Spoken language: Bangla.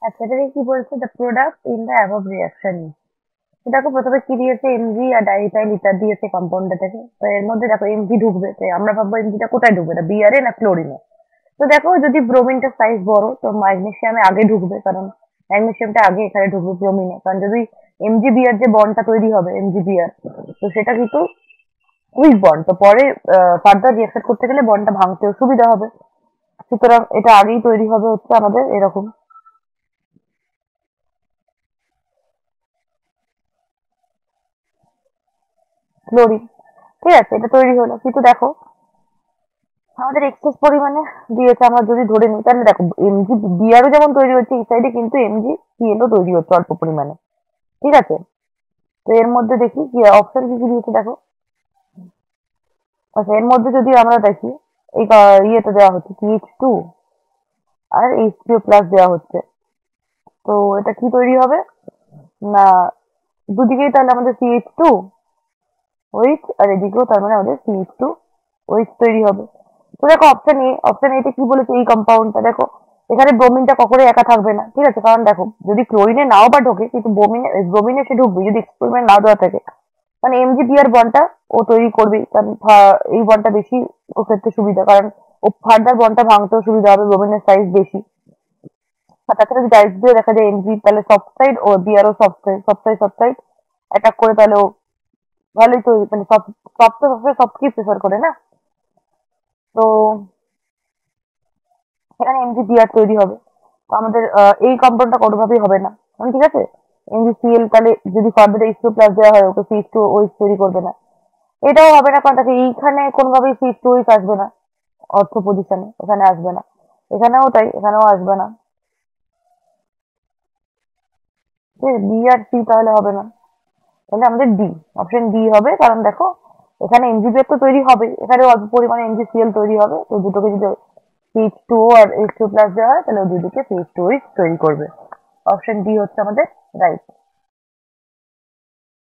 আচ্ছা, এটাকে কি বলছে? The product in the above reaction. দেখো প্রথমে কি দিয়েছে, এমজি আর ডাইথাইল ইথার দিয়েছে কম্পাউন্ডটা থেকে। তো এর মধ্যে দেখো এমজি ঢুকবে, তো আমরা ভাববো এমজিটা কোথায় ঢুকবে, এটা বিআরে না ক্লোরিনে। তো দেখো যদি ব্রোমিনটা সাইজ বড় তো ম্যাগনেসিয়ামে আগে ঢুকবে, কারণ ম্যাগনেসিয়ামটা আগে এখানে ঢুকবে ব্রোমিনে। কারণ যদি এমজি বিআর যে বন্ডটা তৈরি হবে এমজি বিআর, তো সেটা কিন্তু উইক বন্ড, তো পরে ফার্দার রিয়াকশন করতে গেলে বন্ডটা ভাঙতেও সুবিধা হবে। সুতরাং এটা আগেই তৈরি হবে হচ্ছে আমাদের এরকম ক্লোরিন। ঠিক আছে, এটা তৈরি হলো, কিন্তু দেখো আমাদের এক্সেস পরিমাণে দিয়েছে। আমরা যদি ধরে নিই তাহলে দেখো এমজি বিআরও যেমন তৈরি হচ্ছে, এই সাইডে কিন্তু এমজি সিএলও তৈরি হচ্ছে অল্প পরিমাণে। ঠিক আছে, তো এর মধ্যে দেখি কি অপশন কি কি দিয়েছে দেখো। আচ্ছা, এর মধ্যে যদি আমরা দেখি এই ইয়েটা দেওয়া হচ্ছে CH2 আর H3O+ দেওয়া হচ্ছে। তো এটা কি তৈরি হবে না, দুদিকেই তাহলে আমাদের CH2 ওইচ, আর এদিকেও তার মানে আমাদের CH2 ওইচ তৈরি হবে। তো দেখো অপশন এতে কি বলেছে, এই কম্পাউন্ডটা দেখো এখানে ব্রোমিনটা কখনোই একা থাকবে না। ঠিক আছে, কারণ দেখো যদি ক্লোরিনে নাও বা ঢোকে কিন্তু ব্রোমিনে সে ঢুকবে যদি এক্সপেরিমেন্ট না দেওয়া থাকে। মানে এমজিবিআর বন্ডটা ও তৈরি করবে, কারণ এই বন্ডটা বেশি ওর ক্ষেত্রে সুবিধা, কারণ ও ফার্দার বন্ডটা ভাঙতেও সুবিধা হবে, ব্রোমিনের সাইজ বেশি। আর তাছাড়া যদি ডাইস দিয়ে দেখা যায় এমজি, তাহলে সফট সাইড ও বিআরও সফট সাইড অ্যাটাক করে, তাহলে ও ভালোই তৈরি, মানে সফট তো সবসময় সফটকেই প্রেফার করে না। তো এখানে এমজিবিআর তৈরি হবে। তো আমাদের এই কম্পাউন্ডটা কোনোভাবেই হবে না। ঠিক আছে, এমজিসিএল তাহলে যদি ফার্দার H2+ দেওয়া হয় ওকে CH2OH তৈরি করবে না। এটাও হবে না, কারণ দেখো এইখানে কোনোভাবেই CH2OH আসবে না, অর্থ পজিশনে এখানে আসবে না, এখানেও তাই, এখানেও আসবে না। ঠিক আছে, বি আর সি তাহলে হবে না, তাহলে আমাদের ডি, অপশন ডি হবে। কারণ দেখো এখানে এমজিবিআর তো তৈরি হবে, এখানে অল্প পরিমাণে এমজিসিএল তৈরি হবে, তো দুটোকে যদি CH2O আর H2+ দেওয়া হয় তাহলে ওই দুদিকে CH2OH তৈরি করবে। অপশন ডি হচ্ছে আমাদের রাইট।